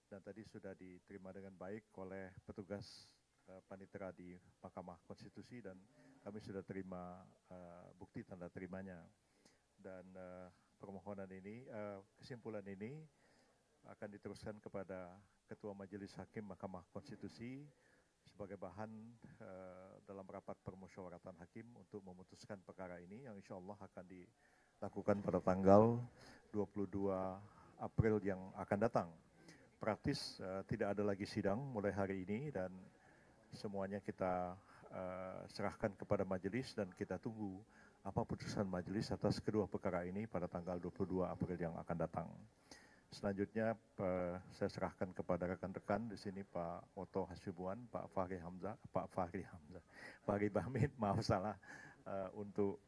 dan tadi sudah diterima dengan baik oleh petugas panitera di Mahkamah Konstitusi dan kami sudah terima bukti tanda terimanya. Dan permohonan ini, kesimpulan ini akan diteruskan kepada Ketua Majelis Hakim Mahkamah Konstitusi sebagai bahan dalam rapat permusyawaratan hakim untuk memutuskan perkara ini yang insya Allah akan dilakukan pada tanggal 22 April yang akan datang. Praktis tidak ada lagi sidang mulai hari ini dan semuanya kita serahkan kepada majelis dan kita tunggu apa putusan majelis atas kedua perkara ini pada tanggal 22 April yang akan datang. Selanjutnya saya serahkan kepada rekan-rekan di sini Pak Oto Hasibuan, Pak Fahri Bahmid, maaf salah, untuk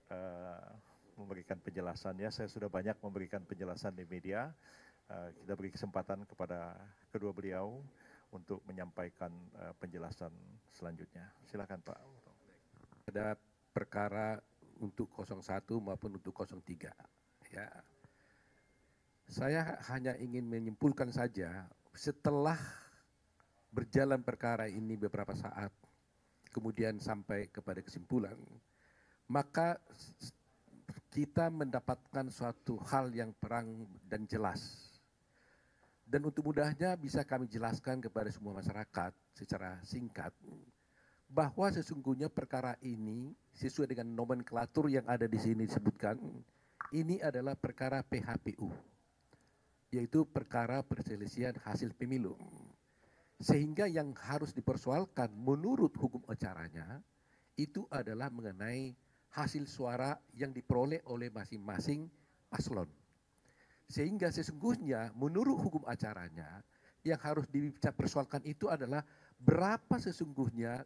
memberikan penjelasannya. Saya sudah banyak memberikan penjelasan di media. Kita beri kesempatan kepada kedua beliau untuk menyampaikan penjelasan selanjutnya. Silakan Pak. Ada perkara untuk 01 maupun untuk 03. Ya. Saya hanya ingin menyimpulkan saja setelah berjalan perkara ini beberapa saat, kemudian sampai kepada kesimpulan, maka kita mendapatkan suatu hal yang terang dan jelas. Dan untuk mudahnya bisa kami jelaskan kepada semua masyarakat secara singkat, bahwa sesungguhnya perkara ini sesuai dengan nomenklatur yang ada di sini disebutkan, ini adalah perkara PHPU, yaitu perkara perselisihan hasil pemilu. Sehingga yang harus dipersoalkan menurut hukum acaranya itu adalah mengenai hasil suara yang diperoleh oleh masing-masing paslon. Sehingga sesungguhnya menurut hukum acaranya yang harus dipersoalkan itu adalah berapa sesungguhnya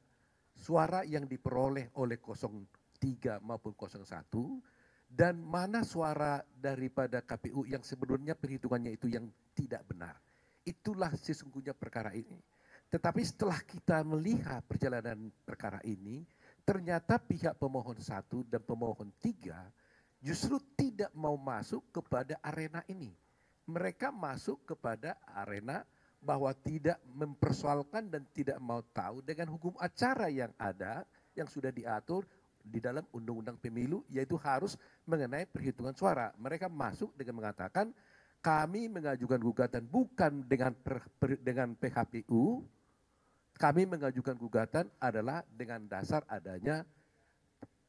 suara yang diperoleh oleh 03 maupun 01 dan mana suara daripada KPU yang sebenarnya perhitungannya itu yang tidak benar. Itulah sesungguhnya perkara ini. Tetapi setelah kita melihat perjalanan perkara ini, ternyata pihak pemohon 1 dan pemohon 3 justru tidak mau masuk kepada arena ini. Mereka masuk kepada arena bahwa tidak mempersoalkan dan tidak mau tahu dengan hukum acara yang ada, yang sudah diatur di dalam undang-undang pemilu, yaitu harus mengenai perhitungan suara. Mereka masuk dengan mengatakan, kami mengajukan gugatan bukan dengan PHPU, kami mengajukan gugatan adalah dengan dasar adanya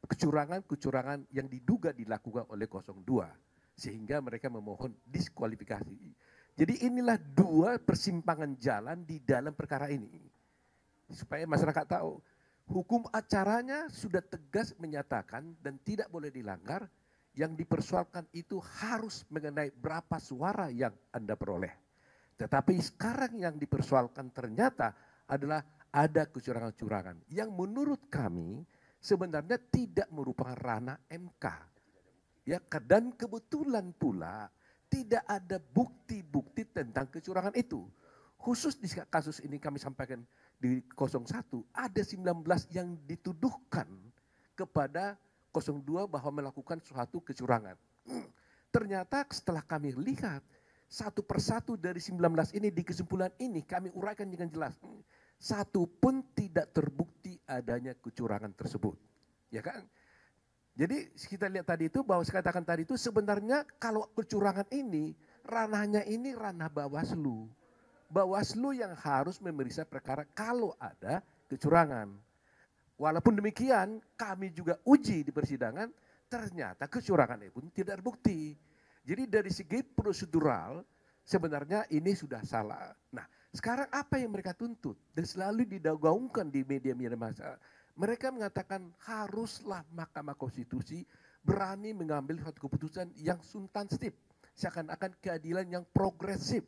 kecurangan-kecurangan yang diduga dilakukan oleh 02. Sehingga mereka memohon diskualifikasi. Jadi inilah dua persimpangan jalan di dalam perkara ini. Supaya masyarakat tahu, hukum acaranya sudah tegas menyatakan dan tidak boleh dilanggar, yang dipersoalkan itu harus mengenai berapa suara yang Anda peroleh. Tetapi sekarang yang dipersoalkan ternyata adalah ada kecurangan-kecurangan yang menurut kami sebenarnya tidak merupakan ranah MK. Ya, dan kebetulan pula tidak ada bukti-bukti tentang kecurangan itu. Khusus di kasus ini kami sampaikan di 01, ada 19 yang dituduhkan kepada 02 bahwa melakukan suatu kecurangan. Ternyata setelah kami lihat, satu persatu dari 19 ini di kesimpulan ini kami uraikan dengan jelas. Satu pun tidak terbukti adanya kecurangan tersebut. Ya kan? Jadi kita lihat tadi itu bahwa saya katakan tadi itu sebenarnya kalau kecurangan ini ranahnya ini ranah Bawaslu. Bawaslu yang harus memeriksa perkara kalau ada kecurangan. Walaupun demikian kami juga uji di persidangan ternyata kecurangan itu pun tidak terbukti. Jadi dari segi prosedural sebenarnya ini sudah salah. Nah, sekarang apa yang mereka tuntut? Dan selalu digaungkan di media-media massa. Mereka mengatakan haruslah Mahkamah Konstitusi berani mengambil suatu keputusan yang substantif. Seakan-akan keadilan yang progresif.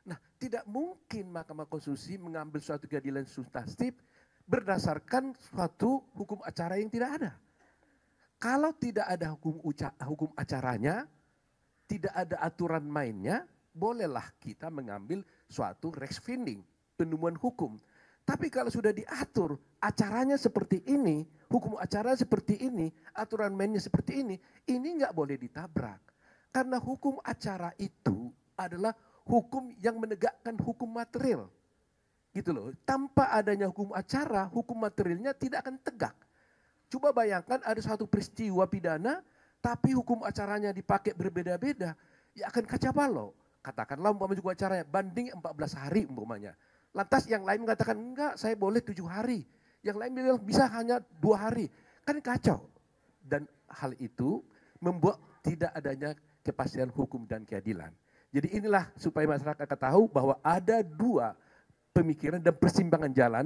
Nah, tidak mungkin Mahkamah Konstitusi mengambil suatu keadilan substantif berdasarkan suatu hukum acara yang tidak ada. Kalau tidak ada hukum acaranya, tidak ada aturan mainnya, bolehlah kita mengambil suatu res finding, penemuan hukum. Tapi kalau sudah diatur, acaranya seperti ini, hukum acara seperti ini, aturan mainnya seperti ini nggak boleh ditabrak. Karena hukum acara itu adalah hukum yang menegakkan hukum material. Gitu loh. Tanpa adanya hukum acara, hukum materialnya tidak akan tegak. Coba bayangkan ada satu peristiwa pidana, tapi hukum acaranya dipakai berbeda-beda, ya akan kacau balau. Katakanlah umpamanya hukum acaranya banding 14 hari umpamanya. Lantas yang lain mengatakan enggak, saya boleh 7 hari. Yang lain bilang bisa hanya 2 hari. Kan kacau. Dan hal itu membuat tidak adanya kepastian hukum dan keadilan. Jadi inilah supaya masyarakat tahu bahwa ada dua pemikiran dan persimpangan jalan.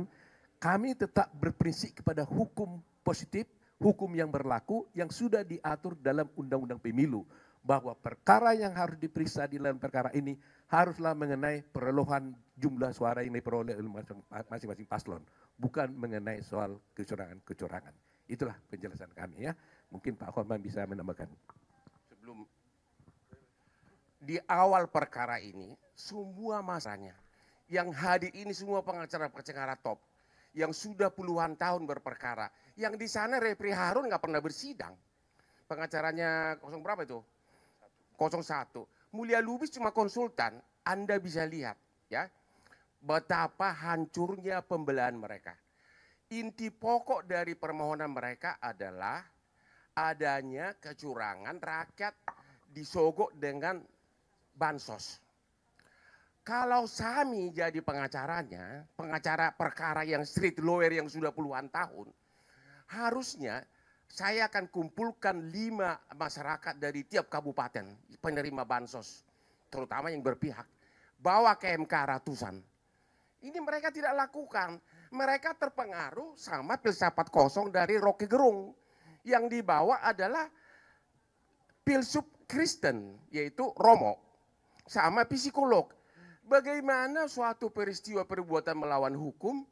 Kami tetap berprinsip kepada hukum positif, hukum yang berlaku, yang sudah diatur dalam Undang-Undang Pemilu. Bahwa perkara yang harus diperiksa di dalam perkara ini haruslah mengenai perolehan jumlah suara yang diperoleh oleh masing-masing paslon. Bukan mengenai soal kecurangan-kecurangan. Itulah penjelasan kami ya. Mungkin Pak Horman bisa menambahkan. Sebelum di awal perkara ini, semua masanya yang hadir ini semua pengacara-pengacara top yang sudah puluhan tahun berperkara. Yang di sana Refri Harun nggak pernah bersidang. Pengacaranya berapa itu? 01. Mulia Lubis cuma konsultan. Anda bisa lihat ya betapa hancurnya pembelaan mereka. Inti pokok dari permohonan mereka adalah adanya kecurangan rakyat disogok dengan bansos. Kalau Sami jadi pengacaranya, pengacara perkara yang street lawyer yang sudah puluhan tahun, harusnya saya akan kumpulkan 5 masyarakat dari tiap kabupaten penerima bansos, terutama yang berpihak, bawa ke MK ratusan. Ini mereka tidak lakukan. Mereka terpengaruh sama filsafat kosong dari Rocky Gerung. Yang dibawa adalah filsuf Kristen, yaitu Romo, sama psikolog. Bagaimana suatu peristiwa perbuatan melawan hukum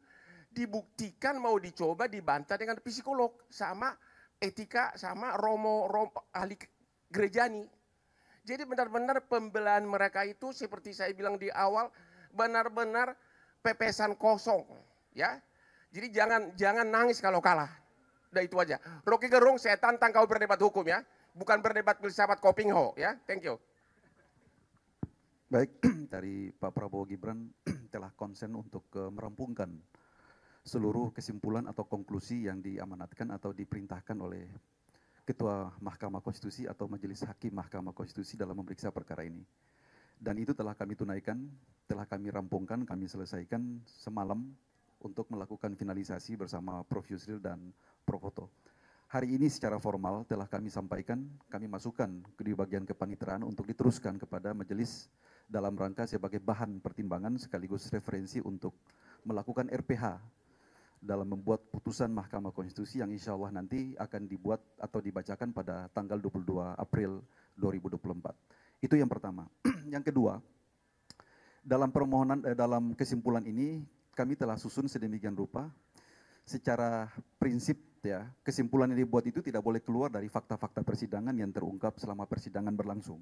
dibuktikan mau dicoba dibantah dengan psikolog sama etika sama Romo ahli gerejani. Jadi benar-benar pembelaan mereka itu seperti saya bilang di awal benar-benar pepesan kosong ya. Jadi jangan nangis kalau kalah. Udah itu aja. Rocky Gerung saya tantang kau berdebat hukum ya, bukan berdebat filsafat Kopingho ya. Thank you. Baik, dari Pak Prabowo Gibran telah konsen untuk merampungkan seluruh kesimpulan atau konklusi yang diamanatkan atau diperintahkan oleh Ketua Mahkamah Konstitusi atau Majelis Hakim Mahkamah Konstitusi dalam memeriksa perkara ini. Dan itu telah kami tunaikan, telah kami rampungkan, kami selesaikan semalam untuk melakukan finalisasi bersama Prof. Yusril dan Prof. Otto. Hari ini secara formal telah kami sampaikan, kami masukkan di bagian kepanitraan untuk diteruskan kepada majelis dalam rangka sebagai bahan pertimbangan sekaligus referensi untuk melakukan RPH dalam membuat putusan Mahkamah Konstitusi yang insya Allah nanti akan dibuat atau dibacakan pada tanggal 22 April 2024. Itu yang pertama. Yang kedua, dalam permohonan, dalam kesimpulan ini kami telah susun sedemikian rupa secara prinsip ya, kesimpulan yang dibuat itu tidak boleh keluar dari fakta-fakta persidangan yang terungkap selama persidangan berlangsung.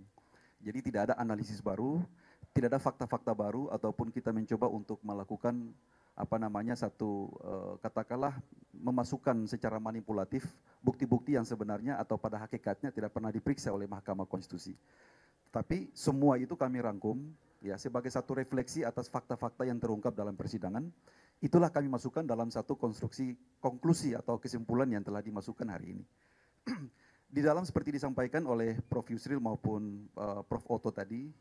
Jadi tidak ada analisis baru, tidak ada fakta-fakta baru ataupun kita mencoba untuk melakukan satu katakanlah memasukkan secara manipulatif bukti-bukti yang sebenarnya atau pada hakikatnya tidak pernah diperiksa oleh Mahkamah Konstitusi. Tapi semua itu kami rangkum ya sebagai satu refleksi atas fakta-fakta yang terungkap dalam persidangan. Itulah kami masukkan dalam satu konstruksi konklusi atau kesimpulan yang telah dimasukkan hari ini. Di dalam seperti disampaikan oleh Prof. Yusril maupun Prof. Otto tadi,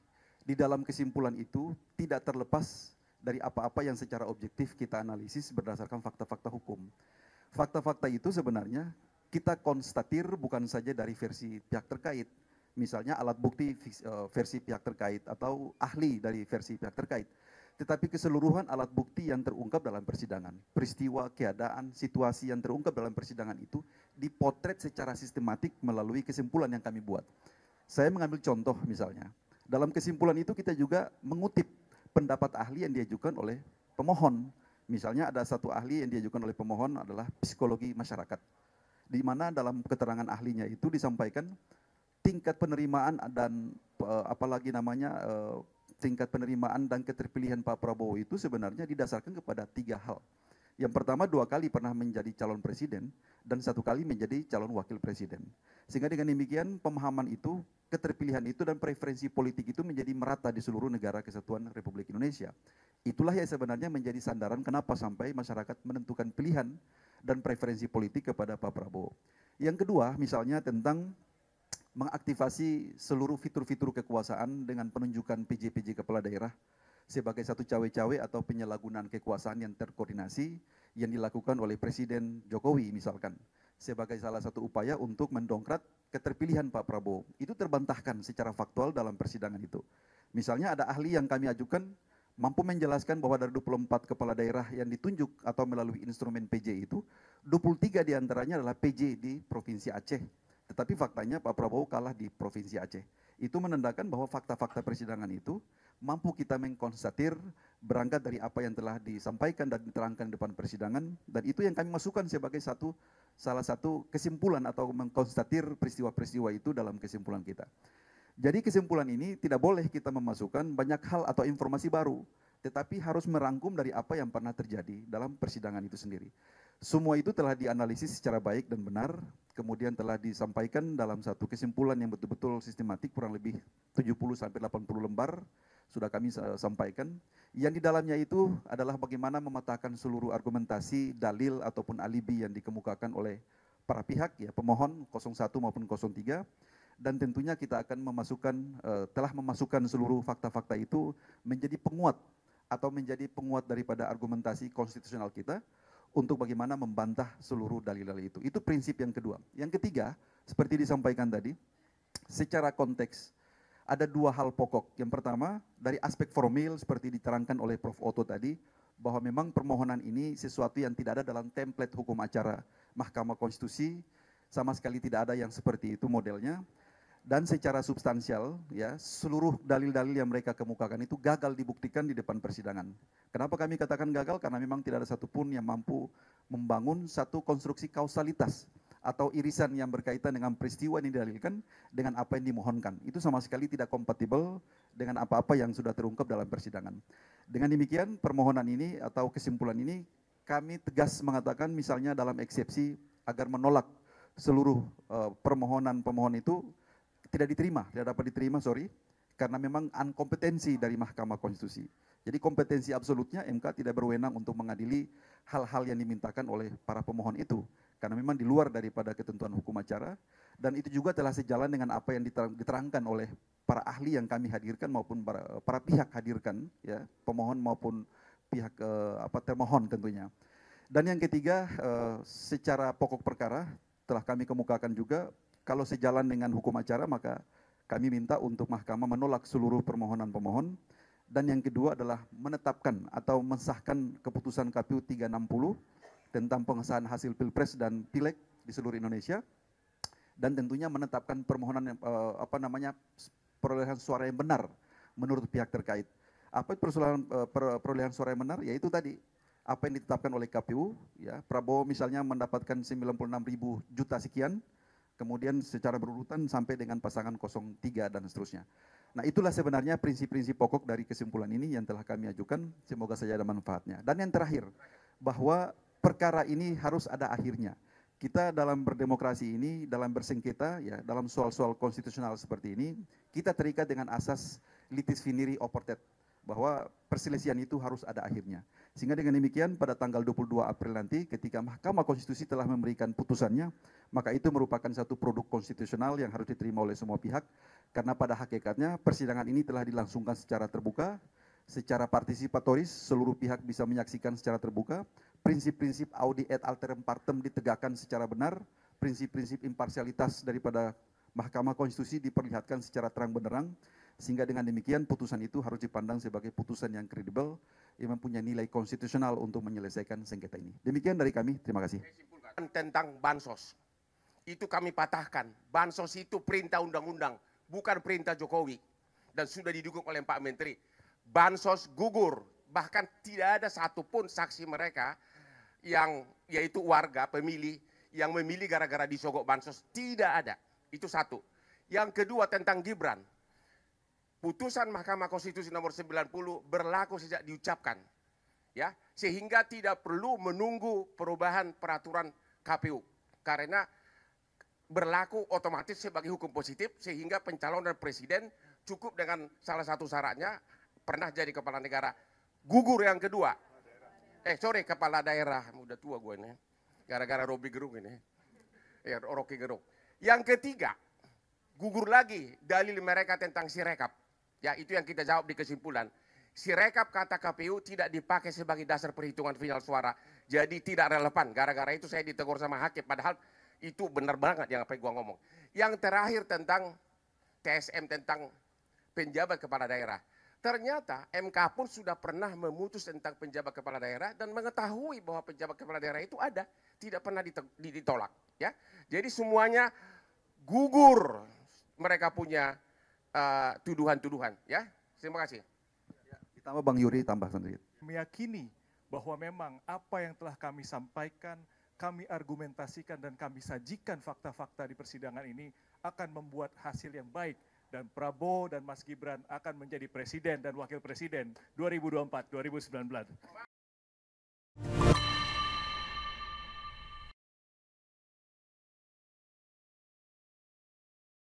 di dalam kesimpulan itu tidak terlepas dari apa-apa yang secara objektif kita analisis berdasarkan fakta-fakta hukum. Fakta-fakta itu sebenarnya kita konstatir bukan saja dari versi pihak terkait, misalnya alat bukti versi pihak terkait atau ahli dari versi pihak terkait, tetapi keseluruhan alat bukti yang terungkap dalam persidangan, peristiwa, keadaan, situasi yang terungkap dalam persidangan itu dipotret secara sistematik melalui kesimpulan yang kami buat. Saya mengambil contoh misalnya, dalam kesimpulan itu kita juga mengutip pendapat ahli yang diajukan oleh pemohon. Misalnya ada satu ahli yang diajukan oleh pemohon adalah psikologi masyarakat, di mana dalam keterangan ahlinya itu disampaikan tingkat penerimaan dan tingkat penerimaan dan keterpilihan Pak Prabowo itu sebenarnya didasarkan kepada 3 hal. Yang pertama 2 kali pernah menjadi calon presiden dan 1 kali menjadi calon wakil presiden. Sehingga dengan demikian pemahaman itu, keterpilihan itu dan preferensi politik itu menjadi merata di seluruh negara kesatuan Republik Indonesia. Itulah yang sebenarnya menjadi sandaran kenapa sampai masyarakat menentukan pilihan dan preferensi politik kepada Pak Prabowo. Yang kedua, misalnya tentang mengaktifasi seluruh fitur-fitur kekuasaan dengan penunjukan PJ-PJ kepala daerah sebagai satu cawe-cawe atau penyalahgunaan kekuasaan yang terkoordinasi yang dilakukan oleh Presiden Jokowi misalkan sebagai salah satu upaya untuk mendongkrak keterpilihan Pak Prabowo. Itu terbantahkan secara faktual dalam persidangan itu. Misalnya ada ahli yang kami ajukan mampu menjelaskan bahwa dari 24 kepala daerah yang ditunjuk atau melalui instrumen PJ itu, 23 diantaranya adalah PJ di Provinsi Aceh. Tetapi faktanya Pak Prabowo kalah di Provinsi Aceh. Itu menandakan bahwa fakta-fakta persidangan itu mampu kita mengkonstatir berangkat dari apa yang telah disampaikan dan diterangkan di depan persidangan, dan itu yang kami masukkan sebagai salah satu kesimpulan atau mengkonstatir peristiwa-peristiwa itu dalam kesimpulan kita. Jadi kesimpulan ini tidak boleh kita memasukkan banyak hal atau informasi baru, tetapi harus merangkum dari apa yang pernah terjadi dalam persidangan itu sendiri. Semua itu telah dianalisis secara baik dan benar, kemudian telah disampaikan dalam satu kesimpulan yang betul-betul sistematik, kurang lebih 70-80 lembar, sudah kami sampaikan. Yang di dalamnya itu adalah bagaimana mematahkan seluruh argumentasi, dalil, ataupun alibi yang dikemukakan oleh para pihak, ya pemohon 01 maupun 03, dan tentunya kita akan telah memasukkan seluruh fakta-fakta itu menjadi penguat atau menjadi penguat daripada argumentasi konstitusional kita, untuk bagaimana membantah seluruh dalil-dalil itu. Itu prinsip yang kedua. Yang ketiga, seperti disampaikan tadi, secara konteks ada 2 hal pokok. Yang pertama, dari aspek formil seperti diterangkan oleh Prof. Otto tadi, bahwa memang permohonan ini sesuatu yang tidak ada dalam template hukum acara Mahkamah Konstitusi, sama sekali tidak ada yang seperti itu modelnya. Dan secara substansial, ya, seluruh dalil-dalil yang mereka kemukakan itu gagal dibuktikan di depan persidangan. Kenapa kami katakan gagal? Karena memang tidak ada satupun yang mampu membangun satu konstruksi kausalitas atau irisan yang berkaitan dengan peristiwa yang didalilkan dengan apa yang dimohonkan. Itu sama sekali tidak kompatibel dengan apa-apa yang sudah terungkap dalam persidangan. Dengan demikian, permohonan ini atau kesimpulan ini kami tegas mengatakan misalnya dalam eksepsi agar menolak seluruh permohonan pemohon itu tidak dapat diterima, karena memang inkompetensi dari Mahkamah Konstitusi. Jadi kompetensi absolutnya MK tidak berwenang untuk mengadili hal-hal yang dimintakan oleh para pemohon itu, karena memang di luar daripada ketentuan hukum acara, dan itu juga telah sejalan dengan apa yang diterangkan oleh para ahli yang kami hadirkan maupun para pihak hadirkan, ya, pemohon maupun pihak termohon tentunya. Dan yang ketiga, secara pokok perkara telah kami kemukakan juga, kalau sejalan dengan hukum acara maka kami minta untuk mahkamah menolak seluruh permohonan pemohon. Dan yang kedua adalah menetapkan atau mensahkan keputusan KPU 360 tentang pengesahan hasil Pilpres dan Pileg di seluruh Indonesia. Dan tentunya menetapkan permohonan perolehan suara yang benar menurut pihak terkait. Apa itu perolehan suara yang benar? Yaitu tadi apa yang ditetapkan oleh KPU, ya, Prabowo misalnya mendapatkan 96.000 juta sekian, kemudian secara berurutan sampai dengan pasangan 03 dan seterusnya. Nah, itulah sebenarnya prinsip-prinsip pokok dari kesimpulan ini yang telah kami ajukan, semoga saja ada manfaatnya. Dan yang terakhir, bahwa perkara ini harus ada akhirnya. Kita dalam berdemokrasi ini, dalam bersengketa, ya, dalam soal-soal konstitusional seperti ini, kita terikat dengan asas litis finiri oportet, bahwa perselisihan itu harus ada akhirnya. Sehingga dengan demikian pada tanggal 22 April nanti ketika Mahkamah Konstitusi telah memberikan putusannya, maka itu merupakan satu produk konstitusional yang harus diterima oleh semua pihak, karena pada hakikatnya persidangan ini telah dilangsungkan secara terbuka, secara partisipatoris, seluruh pihak bisa menyaksikan secara terbuka, prinsip-prinsip audi et alteram partem ditegakkan secara benar, prinsip-prinsip imparsialitas daripada Mahkamah Konstitusi diperlihatkan secara terang benderang, sehingga dengan demikian putusan itu harus dipandang sebagai putusan yang kredibel, yang mempunyai nilai konstitusional untuk menyelesaikan sengketa ini. Demikian dari kami, terima kasih. Tentang bansos, itu kami patahkan. Bansos itu perintah undang-undang, bukan perintah Jokowi, dan sudah didukung oleh Pak Menteri. Bansos gugur, bahkan tidak ada satupun saksi mereka yang yaitu warga pemilih yang memilih gara-gara disogok bansos, tidak ada. Itu satu. Yang kedua tentang Gibran. Putusan Mahkamah Konstitusi nomor 90 berlaku sejak diucapkan. ya, sehingga tidak perlu menunggu perubahan peraturan KPU karena berlaku otomatis sebagai hukum positif, sehingga pencalonan presiden cukup dengan salah satu syaratnya pernah jadi kepala negara. Gugur yang kedua, kepala daerah, udah tua gue ini, gara-gara Robi Gerung ini, Rocky Gerung. Yang ketiga, gugur lagi dalil mereka tentang Sirekap. Ya, itu yang kita jawab di kesimpulan. Sirekap kata KPU tidak dipakai sebagai dasar perhitungan final suara. Jadi tidak relevan. Gara-gara itu saya ditegur sama hakim. Padahal itu benar banget yang apa yang gua ngomong. Yang terakhir tentang TSM, tentang penjabat kepala daerah. Ternyata MK pun sudah pernah memutus tentang penjabat kepala daerah dan mengetahui bahwa penjabat kepala daerah itu ada. Tidak pernah ditolak. Ya. Jadi semuanya gugur. Mereka punya tuduhan-tuduhan. Ya. Terima kasih. Ditambah Bang Yuri, tambah sendiri. Meyakini bahwa memang apa yang telah kami sampaikan, kami argumentasikan dan kami sajikan fakta-fakta di persidangan ini akan membuat hasil yang baik. Dan Prabowo dan Mas Gibran akan menjadi presiden dan wakil presiden 2024-2019.